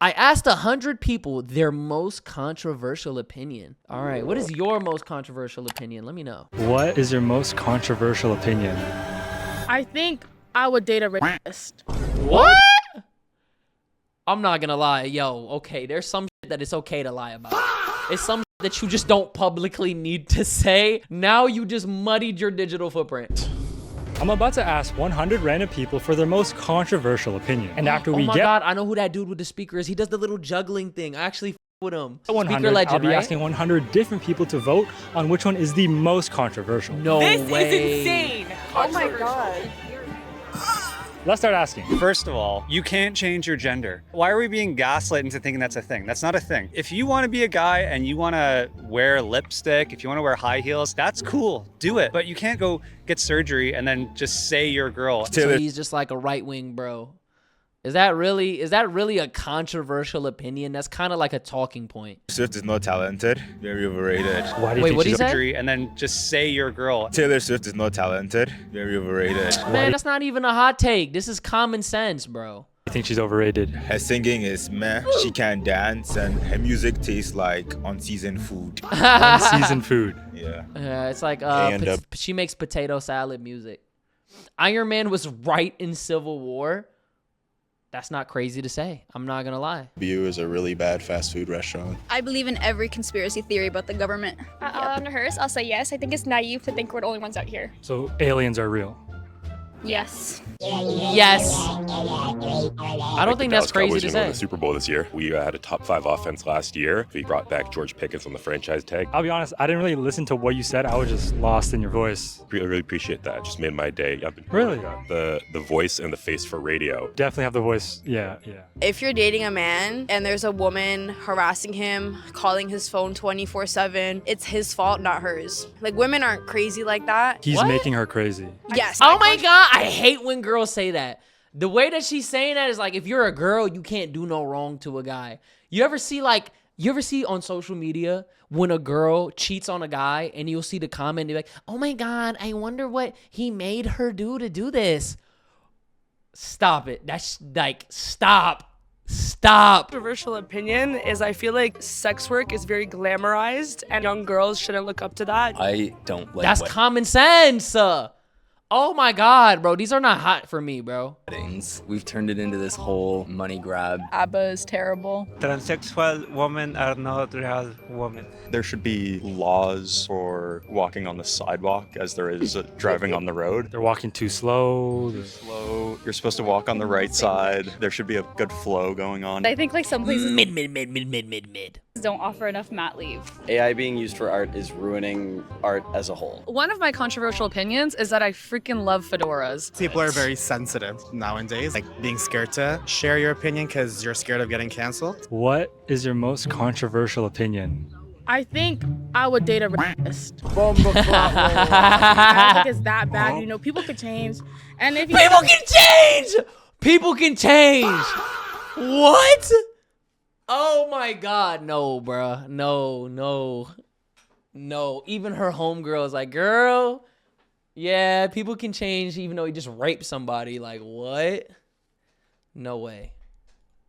I asked 100 people their most controversial opinion. All right, what is your most controversial opinion? Let me know. What is your most controversial opinion? I think I would date a rapist. What? I'm not gonna lie, yo, okay, there's some shit that it's okay to lie about. It's some shit that you just don't publicly need to say. Now you just muddied your digital footprint. I'm about to ask 100 random people for their most controversial opinion. And after Oh we my get God, I know who that dude with the speaker is. He does the little juggling thing. I actually with him. 100, Speaker legend, I'll be right? asking 100 different people to vote on which one is the most controversial. No This way. is insane. Oh my God. Let's start asking. First of all, you can't change your gender. Why are we being gaslit into thinking that's a thing? That's not a thing. If you want to be a guy and you want to wear lipstick, if you want to wear high heels, that's cool. Do it. But you can't go get surgery and then just say you're a girl. So he's just like a right-wing bro. Is that really a controversial opinion? That's kind of like a talking point. Swift is not talented. Very overrated. Why do you Wait, think what'd he she's say? Surgery and then just say you're a girl. Taylor Swift is not talented. Very overrated. Man, that's not even a hot take. This is common sense, bro. I think she's overrated. Her singing is meh. She can dance and her music tastes like unseasoned food. Unseasoned food. Yeah. Yeah, it's like she makes potato salad music. Iron Man was right in Civil War. That's not crazy to say. I'm not gonna lie. BU is a really bad fast food restaurant. I believe in every conspiracy theory about the government. On hers, I'll say yes. I think it's naive to think we're the only ones out here. So aliens are real. Yes. Yes. I don't think that's crazy to say. The Super Bowl this year. We had a top 5 offense last year. We brought back George Pickens on the franchise tag. I'll be honest, I didn't really listen to what you said. I was just lost in your voice. Really appreciate that. Just made my day. I've been Really? the voice and the face for radio. Definitely have the voice. Yeah. If you're dating a man and there's a woman harassing him, calling his phone 24/7, it's his fault, not hers. Like, women aren't crazy like that. He's What? making her crazy. Yes. Oh my God, I hate when girls say that. The way that she's saying that is like, if you're a girl, you can't do no wrong to a guy. You ever see on social media when a girl cheats on a guy and you'll see the comment, they're like, oh my God, I wonder what he made her do to do this. Stop it. That's like, stop. Controversial opinion is I feel like sex work is very glamorized and young girls shouldn't look up to that. I don't like That's common sense. Oh my God, bro. These are not hot for me, bro. weddings. We've turned it into this whole money grab. ABBA is terrible. Transsexual women are not real women. There should be laws for walking on the sidewalk as there is driving on the road. They're walking too slow. Slow. You're supposed to walk on the right side. There should be a good flow going on. I think like some places Mid. don't offer enough mat leave. AI being used for art is ruining art as a whole. One of my controversial opinions is that I freaking love fedoras. People are very sensitive nowadays, like being scared to share your opinion because you're scared of getting canceled. What is your most controversial opinion? I think I would date a rapist. I don't think it's that bad. You know, people could change. And if People can change. What? Oh my God. No, bruh. No. Even her homegirl is like, girl, yeah, people can change even though he just raped somebody. Like, what? No way.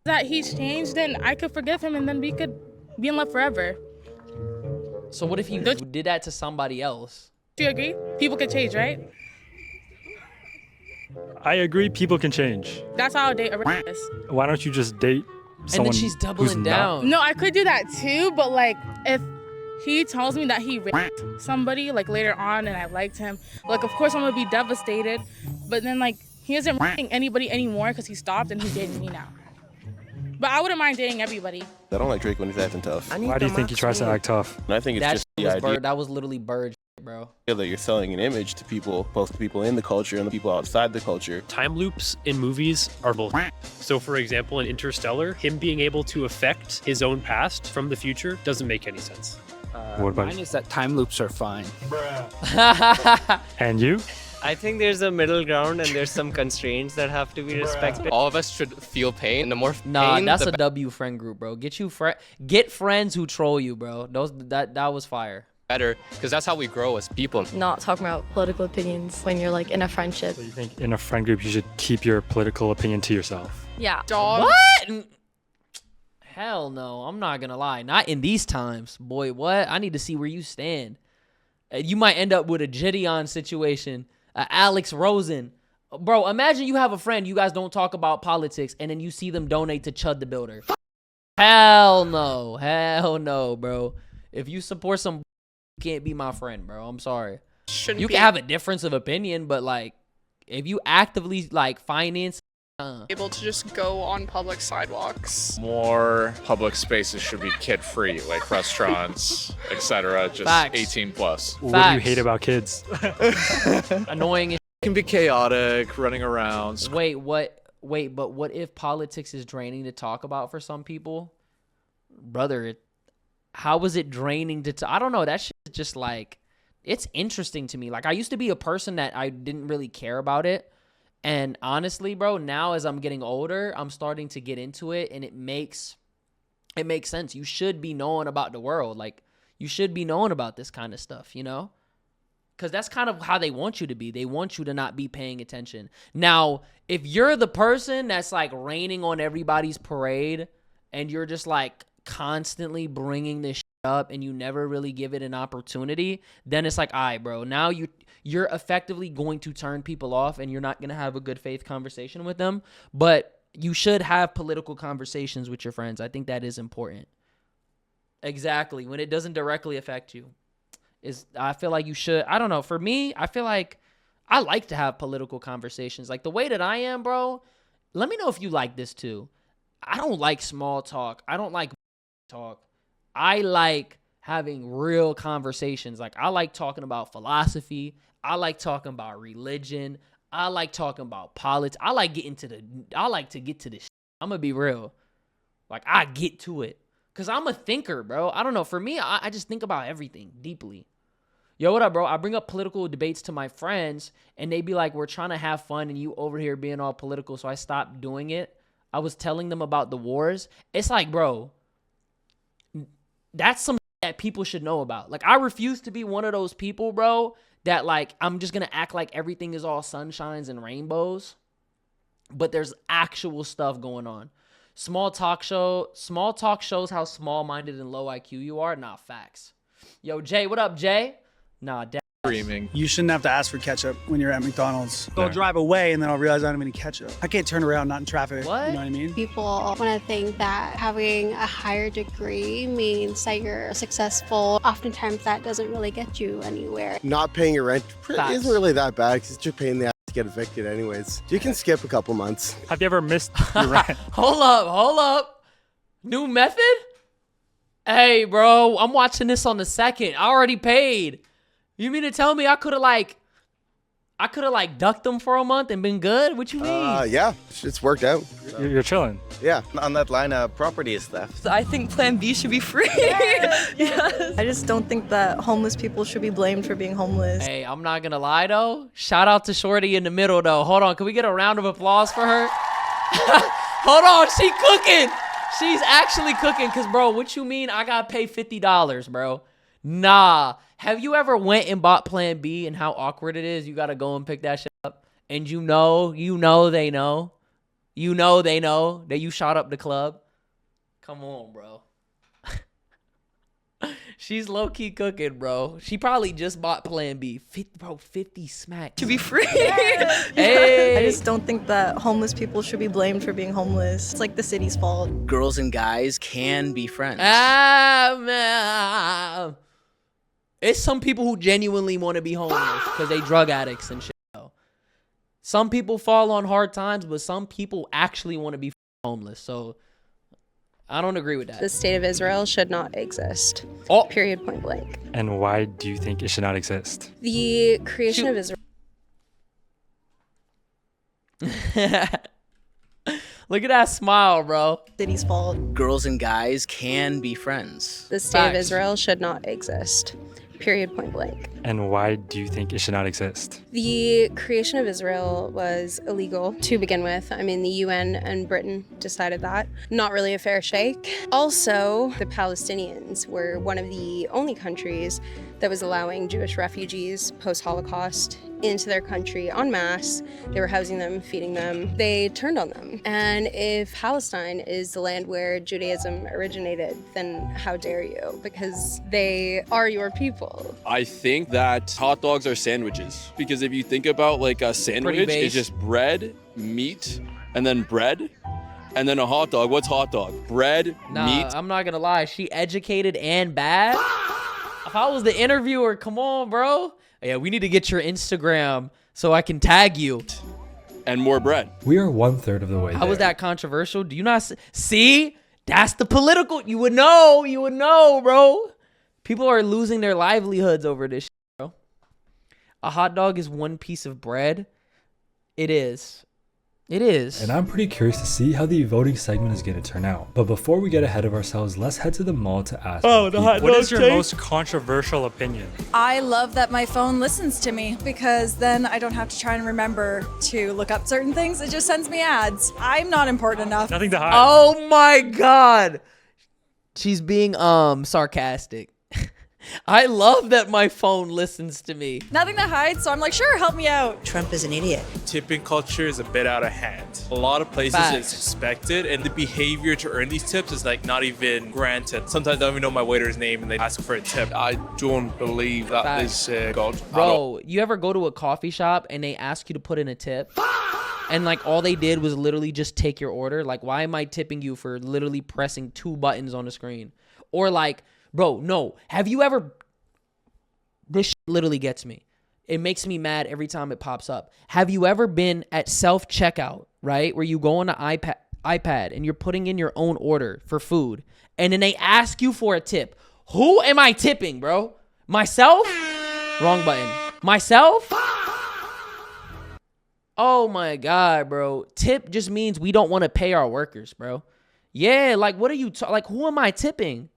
that he's changed, then I could forgive him and then we could be in love forever. So what if he did that to somebody else? Do you agree? People can change, right? I agree, people can change. That's how I date a rapist. Why don't you just date someone And then she's doubling down. No, I could do that too, but like if he tells me that he raped somebody like later on and I liked him, like of course I'm gonna be devastated, but then like he isn't raping anybody anymore because he stopped and he's dating me now. But I wouldn't mind dating everybody. I don't like Drake when he's acting tough. Why do you think he tries to act tough? And I think it's just the idea that was literally bird shit, bro. that you're selling an image to people, both the people in the culture and the people outside the culture. Time loops in movies are bull. So for example, in Interstellar, him being able to affect his own past from the future doesn't make any sense. What about mine is that time loops are fine. And you? I think there's a middle ground and there's some constraints that have to be respected. All of us should feel pain, and the more Nah, pain, that's the a W friend group, bro. Get friends who troll you, bro. That was fire. better, because that's how we grow as people. Not talking about political opinions when you're like in a friendship. So you think in a friend group you should keep your political opinion to yourself? Yeah. What? Hell no. I'm not gonna lie. Not in these times. Boy, what? I need to see where you stand. You might end up with a Gideon situation, Alex Rosen. Bro, imagine you have a friend, you guys don't talk about politics, and then you see them donate to Chud the Builder. Hell no. Hell no, bro. If you support some, you can't be my friend, bro. I'm sorry. You can have a difference of opinion, but like, if you actively like finance, able to just go on public sidewalks. More public spaces should be kid-free, like restaurants, etc. Just Facts. 18 plus. What do you hate about kids? annoying as Can be chaotic, running around. Wait, but what if politics is draining to talk about for some people? Brother, how is it draining to I don't know, that shit is just like, it's interesting to me. Like, I used to be a person that I didn't really care about it. And honestly, bro, now as I'm getting older, I'm starting to get into it, and it makes sense. You should be knowing about the world. Like, you should be knowing about this kind of stuff, you know? Because that's kind of how they want you to be. They want you to not be paying attention. Now, if you're the person that's like raining on everybody's parade and you're just like constantly bringing this shit up and you never really give it an opportunity, then it's like, all right, bro, now you're effectively going to turn people off and you're not going to have a good faith conversation with them. But you should have political conversations with your friends. I think that is important. Exactly. When it doesn't directly affect you. I feel like you should. I don't know. For me, I feel like I like to have political conversations. Like the way that I am, bro, let me know if you like this too. I don't like small talk. I don't like talk. I like having real conversations. Like, I like talking about philosophy. I like talking about religion. I like talking about politics. I like to get to this shit. I'm going to be real. Like, I get to it. Because I'm a thinker, bro. I don't know. For me, I just think about everything deeply. Yo, what up, bro? I bring up political debates to my friends, and they be like, we're trying to have fun, and you over here being all political, so I stopped doing it. I was telling them about the wars. It's like, bro, that's something that people should know about. Like, I refuse to be one of those people, bro, that like, I'm just going to act like everything is all sunshines and rainbows, but there's actual stuff going on. Small talk shows how small-minded and low IQ you are. Nah, facts. Yo, Jay, what up, Jay? Nah, Screaming. You shouldn't have to ask for ketchup when you're at McDonald's. I'll drive away and then I'll realize I don't have any ketchup. I can't turn around not in traffic. What? You know what I mean? People want to think that having a higher degree means that you're successful. Oftentimes that doesn't really get you anywhere. Not paying your rent isn't really that bad because it's just paying the ass to get evicted anyways. You can skip a couple months. Have you ever missed your rent? Hold up. New method? Hey, bro, I'm watching this on the second. I already paid. You mean to tell me I could have ducked them for a month and been good? What you mean? Yeah, it's worked out. You're chilling. Yeah. On that line of property is theft. I think Plan B should be free. Yes. I just don't think that homeless people should be blamed for being homeless. Hey, I'm not gonna lie though. Shout out to Shorty in the middle though. Hold on, can we get a round of applause for her? Hold on, she cooking. She's actually cooking, cause bro, what you mean I gotta pay $50, bro? Nah. Have you ever went and bought Plan B and how awkward it is? You gotta go and pick that shit up, and you know they know that you shot up the club. Come on, bro. She's low-key cooking, bro. She probably just bought Plan B. 50 smack. To be free. Hey. I just don't think that homeless people should be blamed for being homeless. It's like the city's fault. Girls and guys can be friends. Man. It's some people who genuinely want to be homeless because they drug addicts and shit. Though. Some people fall on hard times, but some people actually want to be homeless. So I don't agree with that. The state of Israel should not exist. Oh. Period, point blank. And why do you think it should not exist? The creation of Israel. Look at that smile, bro. City's fault. Girls and guys can be friends. The state of Israel should not exist. Period, point blank. And why do you think it should not exist? The creation of Israel was illegal to begin with. I mean, the UN and Britain decided that. Not really a fair shake. Also, the Palestinians were one of the only countries that was allowing Jewish refugees post-Holocaust into their country en masse. They were housing them, feeding them. They turned on them. And if Palestine is the land where Judaism originated, then how dare you? Because they are your people. I think that hot dogs are sandwiches. Because if you think about like a sandwich, it's just bread, meat, and then bread. And then a hot dog. What's hot dog? Bread, meat. I'm not gonna lie. She educated and bad. If I was the interviewer, come on, bro. Yeah, we need to get your Instagram so I can tag you. And more bread. We are 1/3 of the way there. How was that controversial? Do you not see? That's the political. You would know, bro. People are losing their livelihoods over this shit, bro. A hot dog is one piece of bread. It is. It is. And I'm pretty curious to see how the voting segment is going to turn out. But before we get ahead of ourselves, let's head to the mall to ask. What is your most controversial opinion? I love that my phone listens to me because then I don't have to try and remember to look up certain things. It just sends me ads. I'm not important enough. Nothing to hide. Oh my God. She's being sarcastic. I love that my phone listens to me. Nothing to hide, so I'm like, sure, help me out. Trump is an idiot. Tipping culture is a bit out of hand. A lot of places it's expected, and the behavior to earn these tips is like not even granted. Sometimes I don't even know my waiter's name, and they ask for a tip. I don't believe that is God. Bro, you ever go to a coffee shop and they ask you to put in a tip? And like all they did was literally just take your order? Like, why am I tipping you for literally pressing 2 buttons on the screen? Or like, bro, no. Have you ever... This shit literally gets me. It makes me mad every time it pops up. Have you ever been at self-checkout, right? Where you go on the iPad and you're putting in your own order for food. And then they ask you for a tip. Who am I tipping, bro? Myself? Wrong button. Myself? Oh my God, bro. Tip just means we don't want to pay our workers, bro. Yeah, like what are you... like who am I tipping?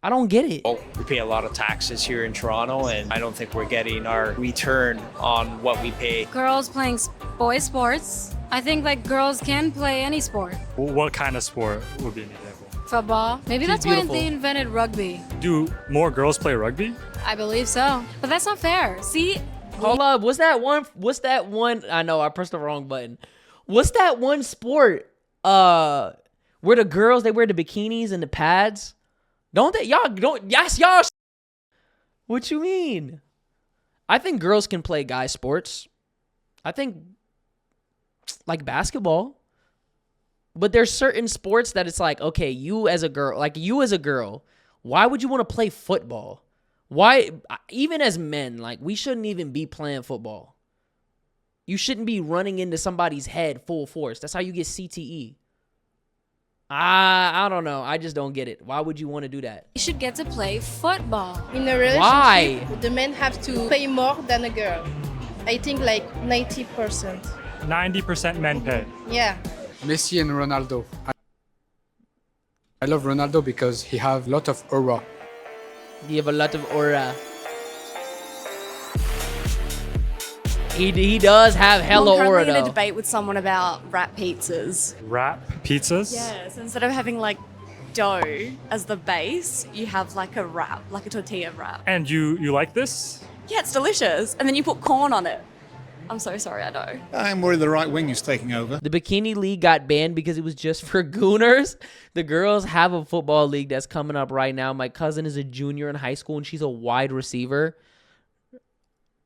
I don't get it. We pay a lot of taxes here in Toronto, and I don't think we're getting our return on what we pay. Girls playing boy sports. I think like girls can play any sport. What kind of sport would be an example? Football. Maybe that's why they invented rugby. Do more girls play rugby? I believe so. But that's not fair. See? Hold up. What's that one? I know I pressed the wrong button. What's that one sport? Where the girls, they wear the bikinis and the pads? Don't they? Y'all don't. Yes, y'all. What you mean? I think girls can play guy sports. I think like basketball. But there's certain sports that it's like, okay, you as a girl, why would you want to play football? Why? Even as men, like we shouldn't even be playing football. You shouldn't be running into somebody's head full force. That's how you get CTE. I don't know. I just don't get it. Why would you want to do that? You should get to play football. In a relationship, why? The men have to pay more than a girl. I think like 90%. 90% men pay. Yeah. Messi and Ronaldo. I love Ronaldo because he have a lot of aura. You have a lot of aura. He does have hella aura, though. I'm currently in a debate with someone about wrap pizzas. Wrap pizzas? Yes. Instead of having like dough as the base, you have like a wrap, like a tortilla wrap. And you like this? Yeah, it's delicious. And then you put corn on it. I'm so sorry, I know. I'm worried the right wing is taking over. The bikini league got banned because it was just for gooners. The girls have a football league that's coming up right now. My cousin is a junior in high school and she's a wide receiver.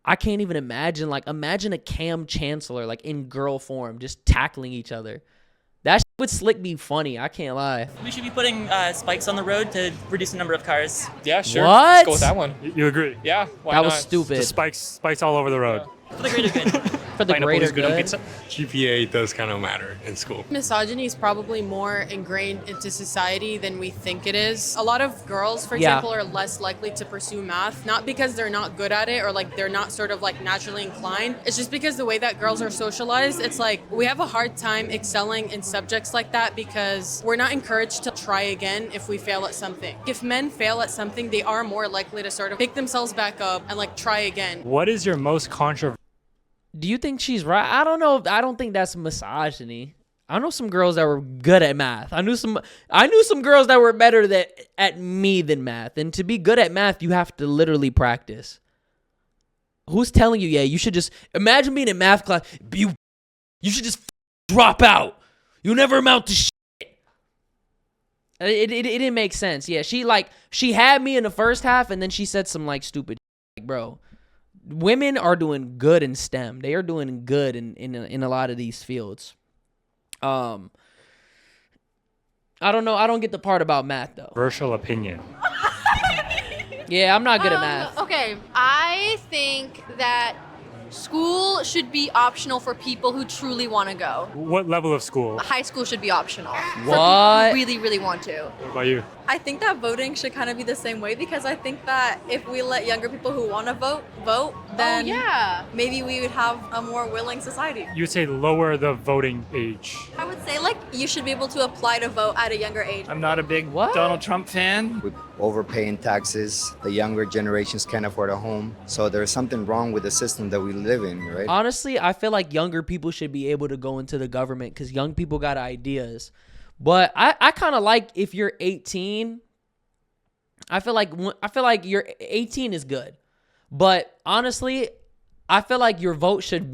I can't even imagine, like, imagine a Cam Chancellor, like, in girl form, just tackling each other. That shit would slick be funny, I can't lie. We should be putting spikes on the road to reduce the number of cars. Yeah, sure. What? Let's go with that one. You agree? Yeah, why that not? was stupid. The spikes all over the road. For the greater good. For the Pineapple greater is good on good. pizza. GPA does kind of matter in school. Misogyny is probably more ingrained into society than we think it is. A lot of girls, for Yeah. example, are less likely to pursue math, not because they're not good at it or like they're not sort of like naturally inclined. It's just because the way that girls are socialized, it's like we have a hard time excelling in subjects like that because we're not encouraged to try again if we fail at something. If men fail at something, they are more likely to sort of pick themselves back up and like try again. What is your most controversial? Do you think she's right? I don't know. I don't think that's misogyny. I know some girls that were good at math. I knew some girls that were better at me than math. And to be good at math, you have to literally practice. Who's telling you, yeah, you should just imagine being in math class. You should just drop out. You'll never amount to shit. It didn't make sense. Yeah, she had me in the first half, and then she said some like stupid shit. Like, bro, women are doing good in STEM. They are doing good in a lot of these fields. I don't know. I don't get the part about math though. Controversial opinion. Yeah, I'm not good at math. Okay, I think that school should be optional for people who truly want to go. What level of school? High school should be optional. For people What? who really, really want to. What about you? I think that voting should kind of be the same way because I think that if we let younger people who want to vote, then maybe we would have a more willing society. You would say lower the voting age. I would say like you should be able to apply to vote at a younger age. I'm not a big Donald Trump fan. With overpaying taxes, the younger generations can't afford a home. So there's something wrong with the system that we live in, right? Honestly, I feel like younger people should be able to go into the government because young people got ideas. But I kind of like if you're 18. I feel like you're 18 is good. But honestly, I feel like your vote should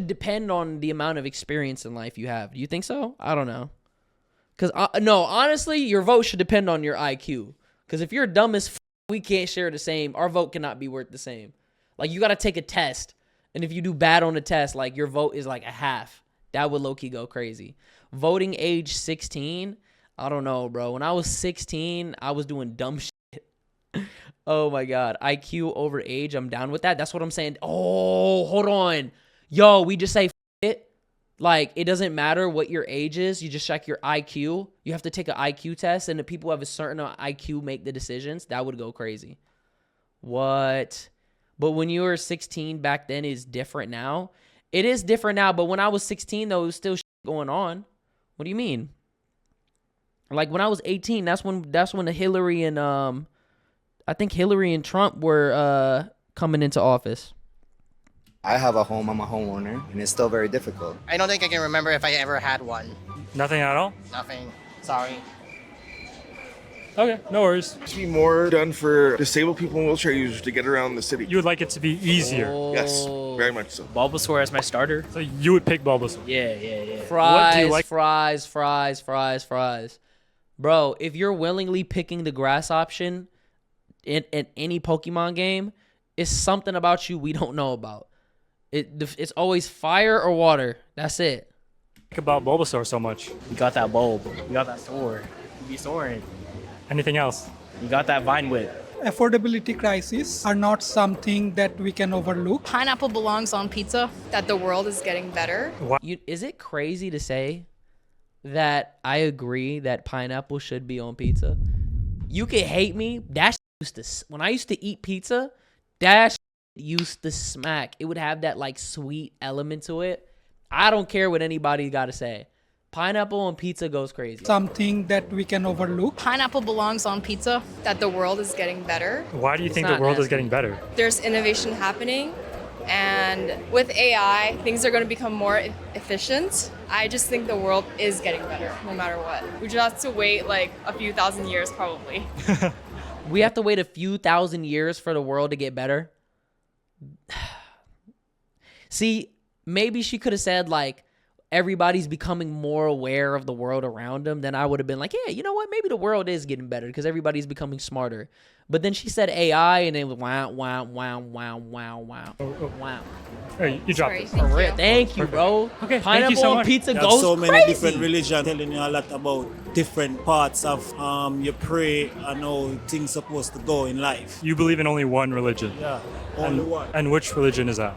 depend on the amount of experience in life you have. Do you think so? I don't know. Cause no, honestly, your vote should depend on your IQ. Cause if you're dumb as we can't share the same. Our vote cannot be worth the same. Like you got to take a test, and if you do bad on the test, like your vote is like a half. That would low-key go crazy. Voting age 16, I don't know, bro. When I was 16, I was doing dumb shit. Oh my God. IQ over age, I'm down with that. That's what I'm saying. Oh, hold on. Yo, we just say it. Like, it doesn't matter what your age is. You just check your IQ. You have to take an IQ test, and the people who have a certain IQ make the decisions. That would go crazy. What? But when you were 16 back then, it's different now. It is different now, but when I was 16, though, it was still shit going on. What do you mean? Like, when I was 18, that's when the Hillary and, I think Hillary and Trump were coming into office. I have a home, I'm a homeowner, and it's still very difficult. I don't think I can remember if I ever had one. Nothing at all? Nothing. Sorry. Okay, no worries. Should be more done for disabled people and wheelchair users to get around the city. You would like it to be easier? Yes, very much so. Bulbasaur as my starter. So you would pick Bulbasaur? Yeah. Fries, What do you like? fries. Bro, if you're willingly picking the grass option in any Pokemon game, it's something about you we don't know about. It's always fire or water. That's it. Think about Bulbasaur so much. You got that bulb. You got that sword. You be soaring. Anything else? You got that vine whip. Affordability crises are not something that we can overlook. Pineapple belongs on pizza. That the world is getting better. Is it crazy to say that I agree that pineapple should be on pizza? You can hate me. That used to, when I used to eat pizza, that used to smack. It would have that like sweet element to it. I don't care what anybody got to say. Pineapple on pizza goes crazy. Something that we can overlook. Pineapple belongs on pizza. That the world is getting better. Why do you think the world is getting better? There's innovation happening, and with AI, things are going to become more efficient. I just think the world is getting better, no matter what. We just have to wait like a few thousand years, probably. We have to wait a few thousand years for the world to get better. See, maybe she could have said like, everybody's becoming more aware of the world around them, then I would have been like, yeah, you know what? Maybe the world is getting better because everybody's becoming smarter. But then she said AI, and it was wow. Hey, you dropped it. Thank you, bro. Okay, Pineapple thank you so much. pizza There goes are so many crazy. different religions telling you a lot about different parts of your pray and how things supposed to go in life. You believe in only one religion? Yeah, only one. And which religion is that?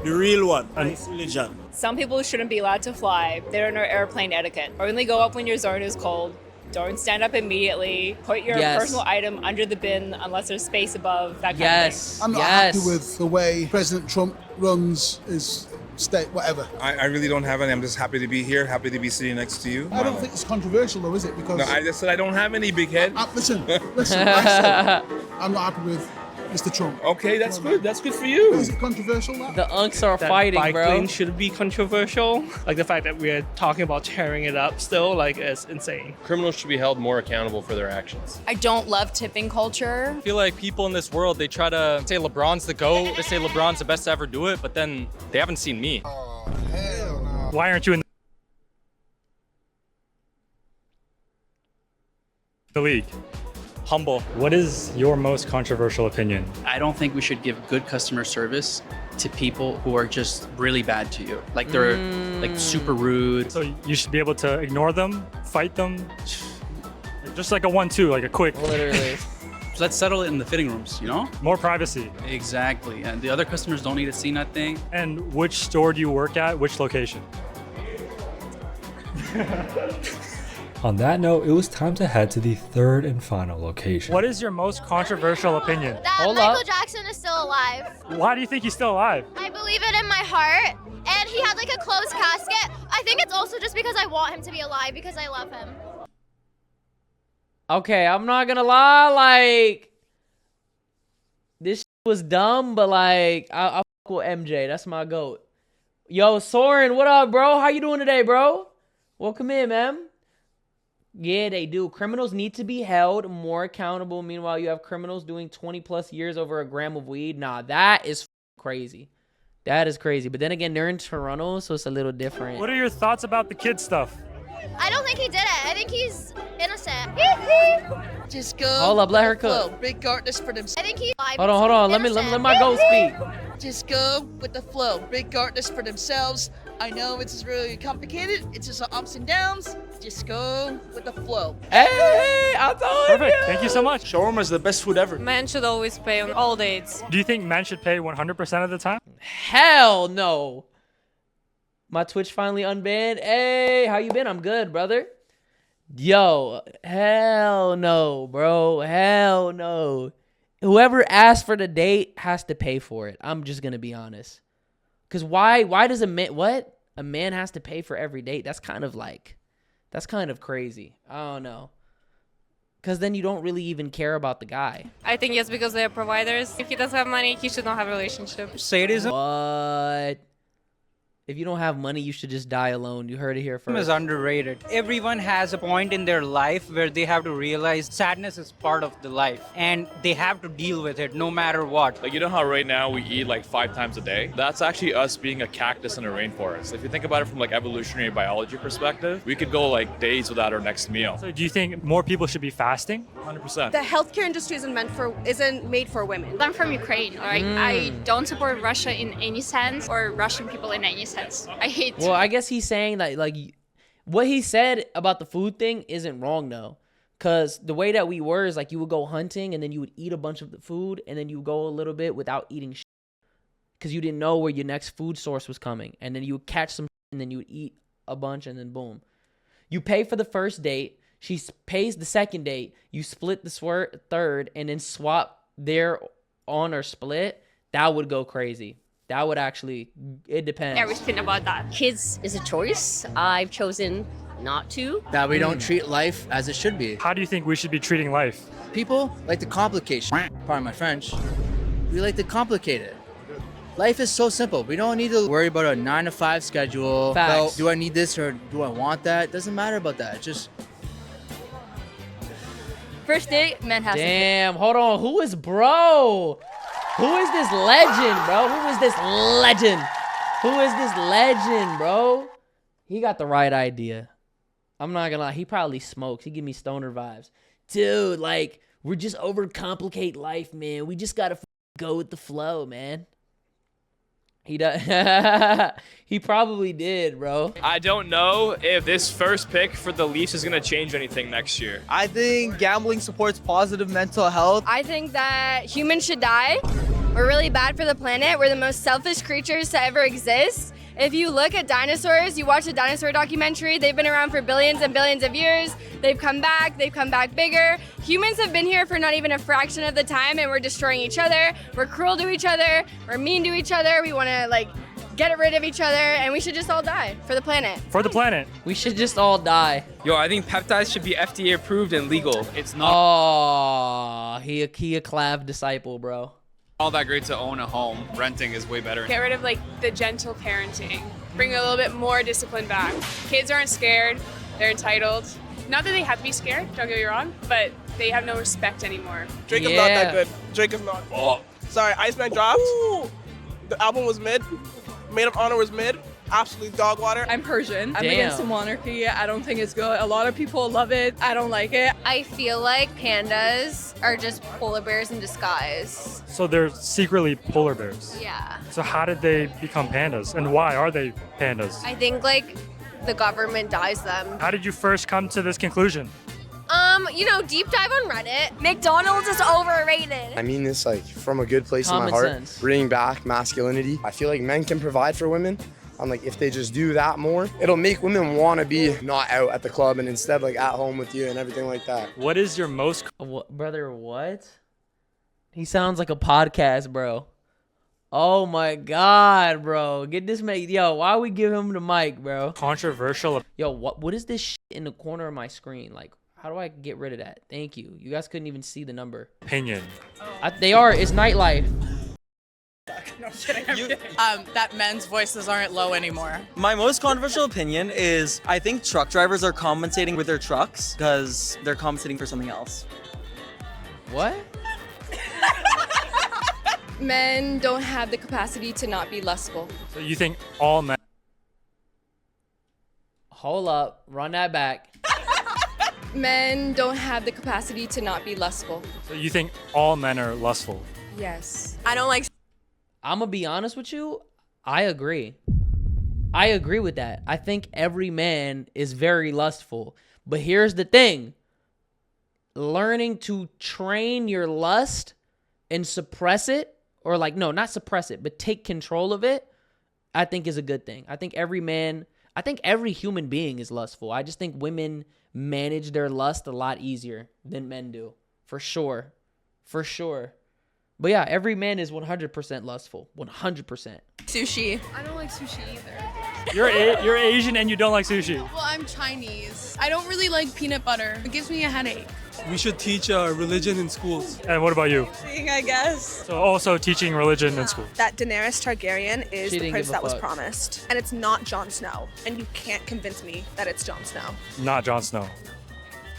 The real one, nice religion. Some people shouldn't be allowed to fly. They don't know airplane etiquette. Only go up when your zone is cold. Don't stand up immediately. Put your personal item under the bin unless there's space above. That kind of thing. I'm not happy with the way President Trump runs his state, whatever. I really don't have any. I'm just happy to be here, happy to be sitting next to you. I don't think it's controversial though, is it? Because No, I just said I don't have any, big head. listen, I said I'm not happy with Mr. Trump. Okay, that's good. That's good for you. Is it controversial? The unks are That fighting, bike bro. lane should be controversial. Like the fact that we're talking about tearing it up still, like, is insane. Criminals should be held more accountable for their actions. I don't love tipping culture. I feel like people in this world, they try to say LeBron's the GOAT, they say LeBron's the best to ever do it, but then they haven't seen me. Why aren't you in the league? Humble. What is your most controversial opinion? I don't think we should give good customer service to people who are just really bad to you. Like they're like super rude. So you should be able to ignore them, fight them, just like a 1-2, like a quick. Literally. So let's settle it in the fitting rooms, you know? More privacy. Exactly. And the other customers don't need to see nothing. And which store do you work at? Which location? On that note, it was time to head to the third and final location. What is your most controversial opinion? That Michael Jackson is still alive. Why do you think he's still alive? I believe it in my heart. And he had like a closed casket. I think it's also just because I want him to be alive because I love him. Okay, I'm not gonna lie, like, this was dumb, but like, I fuck with MJ. That's my GOAT. Yo, Soren, what up, bro? How you doing today, bro? Welcome in, man. Yeah, they do. Criminals need to be held more accountable. Meanwhile, you have criminals doing 20 plus years over a gram of weed. Nah, that is crazy. That is crazy. But then again, they're in Toronto, so it's a little different. What are your thoughts about the kid stuff? I don't think he did it. I think he's innocent. Just go. Hold up, let her flow. cook. Regardless for themselves. I think he's Hold on. Let my GOAT speak. Just go with the flow. Regardless for themselves. I know it's really complicated. It's just ups and downs. Just go with the flow. Hey, I told Perfect. Thank you so much. Shawarma is the best food ever. Men should always pay on all dates. Do you think men should pay 100% of the time? Hell no. My Twitch finally unbanned. Hey, how you been? I'm good, brother. Yo, hell no, bro. Hell no. Whoever asked for the date has to pay for it. I'm just gonna be honest. Cause why does a man has to pay for every date? That's kind of crazy. I don't know. Cause then you don't really even care about the guy. I think yes, because they are providers. If he doesn't have money, he should not have a relationship. Sadism What? If you don't have money, you should just die alone. You heard it here first. is underrated. Everyone has a point in their life where they have to realize sadness is part of the life and they have to deal with it no matter what. Like, you know how right now we eat like 5 times a day? That's actually us being a cactus in a rainforest. If you think about it from like evolutionary biology perspective, we could go like days without our next meal. So do you think more people should be fasting? 100%. The healthcare industry isn't made for women. I'm from Ukraine, alright? I don't support Russia in any sense or Russian people in any sense. I hate. Well, I guess he's saying that like what he said about the food thing isn't wrong though. Cause the way that we were is like you would go hunting and then you would eat a bunch of the food and then you would go a little bit without eating shit. Cause you didn't know where your next food source was coming. And then you would catch some and then you would eat a bunch and then boom. You pay for the first date. She pays the second date. You split the third and then swap their on or split. That would go crazy. That would actually, it depends. Everything about that. Kids is a choice. I've chosen not to. That we don't treat life as it should be. How do you think we should be treating life? People like to complicate shit. Pardon my French. We like to complicate it. Life is so simple. We don't need to worry about a 9-to-5 schedule. Facts. About, do I need this or do I want that? It doesn't matter about that. It's just... First date, men have Damn, hold on. Who is bro? Who is this legend, bro? Who is this legend? Who is this legend, bro? He got the right idea. I'm not gonna lie. He probably smokes. He give me stoner vibes. Dude, like, we're just overcomplicate life, man. We just gotta go with the flow, man. He does. He probably did, bro. I don't know if this first pick for the Leafs is going to change anything next year. I think gambling supports positive mental health. I think that humans should die. We're really bad for the planet. We're the most selfish creatures to ever exist. If you look at dinosaurs, you watch a dinosaur documentary, they've been around for billions and billions of years. They've come back bigger. Humans have been here for not even a fraction of the time, and we're destroying each other. We're cruel to each other. We're mean to each other. We want to, like, get rid of each other, and we should just all die for the planet. For the planet. We should just all die. Yo, I think peptides should be FDA approved and legal. It's not Oh, he a Clav disciple, bro. All that great to own a home. Renting is way better. Get rid of like the gentle parenting. Bring a little bit more discipline back. Kids aren't scared. They're entitled. Not that they have to be scared, don't get me wrong, but they have no respect anymore. Drake is not that good. Drake is not. Oh. Sorry, Iceman dropped. The album was mid. Maid of Honor was mid. Absolutely dog water. I'm Persian. I'm Damn. against the monarchy. I don't think it's good. A lot of people love it. I don't like it. I feel like pandas are just polar bears in disguise. So they're secretly polar bears. Yeah. So how did they become pandas? And why are they pandas? I think like the government dyes them. How did you first come to this conclusion? Deep dive on Reddit. McDonald's is overrated. I mean this like from a good place Common in my heart. sense. Bringing back masculinity. I feel like men can provide for women. I'm like, if they just do that more, it'll make women want to be not out at the club and instead like at home with you and everything like that. What is your most... Brother, what? He sounds like a podcast, bro. Oh my God, bro. Get this man. Yo, why we give him the mic, bro? Controversial. Yo, what is this shit in the corner of my screen? Like, how do I get rid of that? Thank you. You guys couldn't even see the number. Opinion. They are. It's nightlife. No, I'm kidding. That men's voices aren't low anymore. My most controversial opinion is I think truck drivers are compensating with their trucks because they're compensating for something else. What? Men don't have the capacity to not be lustful. So you think all men... Hold up. Run that back. Men don't have the capacity to not be lustful. So you think all men are lustful? Yes. I don't like. I'm gonna be honest with you. I agree. I agree with that. I think every man is very lustful. But here's the thing. Learning to train your lust and suppress it, or like, no, not suppress it, but take control of it, I think is a good thing. I think every human being is lustful. I just think women manage their lust a lot easier than men do. For sure. For sure. But yeah, every man is 100% lustful. 100%. Sushi. I don't like sushi either. You're Asian and you don't like sushi. Well, I'm Chinese. I don't really like peanut butter. It gives me a headache. We should teach religion in schools. And what about you? Seeing, I guess. So also teaching religion in school. That Daenerys Targaryen is She the didn't prince give a that was fuck. promised. And it's not Jon Snow. And you can't convince me that it's Jon Snow. Not Jon Snow.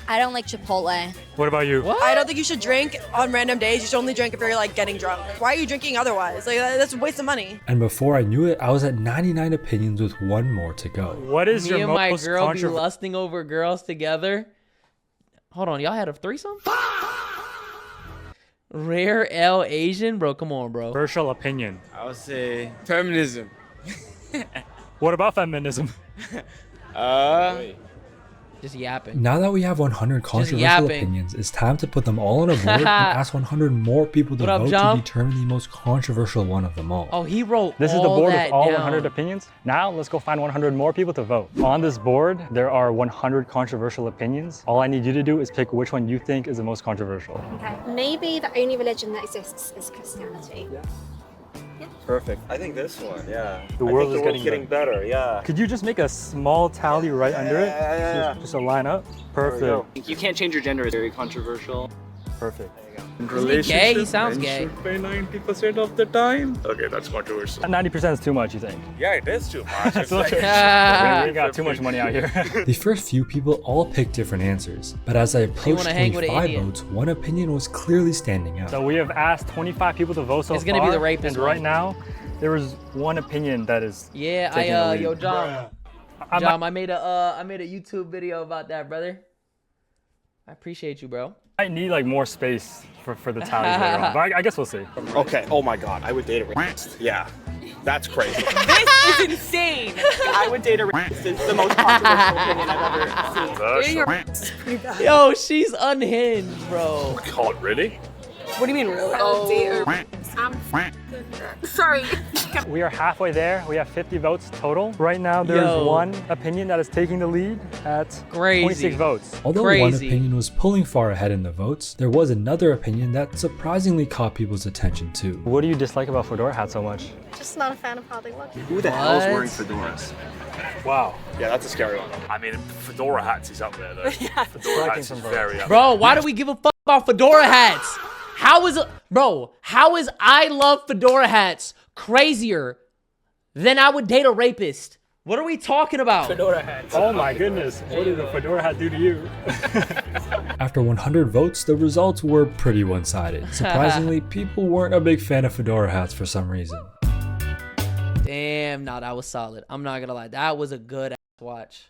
I don't like Chipotle. What about you? I don't think you should drink on random days. You should only drink if you're like getting drunk. Why are you drinking otherwise? Like that's a waste of money. And before I knew it, I was at 99 opinions with one more to go. What is Me your and my most girl be controversial? lusting over girls together. Hold on, y'all had a threesome? Rare L Asian? Bro, come on, bro. Controversial opinion. I would say feminism. What about feminism? Just yapping. Now that we have 100 controversial yapping. opinions, it's time to put them all on a board and ask 100 more people to What up, vote John? to determine the most controversial one of them all. Oh, he wrote This is all the board that with all down. 100 opinions. Now let's go find 100 more people to vote. On this board, there are 100 controversial opinions. All I need you to do is pick which one you think is the most controversial. Okay. Maybe the only religion that exists is Christianity. Perfect. I think this one, yeah. The world is getting better, yeah. Could you just make a small tally right under it? Yeah. Just to line up? Perfect. You can't change your gender. It's very controversial. Perfect. Is he gay? He sounds gay. Should pay 90% of the time. Okay, that's controversial. 90% is too much, you think? Yeah, it is too much. It's So- like, we got too much money out here. The first few people all picked different answers, but as I approached wanna hang with an 25 Indian. votes, one opinion was clearly standing out. So we have asked 25 people to vote so It's gonna be the rapist and one. right now, there is one opinion that is Yeah, taking the lead. Yo, John. Jom, I made a YouTube video about that, brother. I appreciate you, bro. I need like more space for the tallies later on, but I guess we'll see. Okay. Oh my God, I would date a racist. Yeah, that's crazy. This is insane. I would date a racist. It's the most controversial opinion I've ever seen. Dating a racist is pretty bad. Yo, she's unhinged, bro. God, really? What do you mean, really? Oh. Sorry. We are halfway there. We have 50 votes total. Right now, there's Yo. one opinion that is taking the lead at 26 votes. Although one Crazy. opinion was pulling far ahead in the votes, there was another opinion that surprisingly caught people's attention too. What do you dislike about fedora hats so much? Just not a fan of how they look. Who the hell is wearing fedoras? Wow. Yeah, that's a scary one. I mean, fedora hats is up there though. Yeah. Fedora hats is very up Bro, why do we give a fuck about fedora hats? How is I love fedora hats crazier than I would date a rapist? What are we talking about? Fedora hats. Oh my goodness, what did a fedora hat do to you? After 100 votes, the results were pretty one-sided. Surprisingly, people weren't a big fan of fedora hats for some reason. Damn, nah, that was solid. I'm not gonna lie. That was a good ass watch.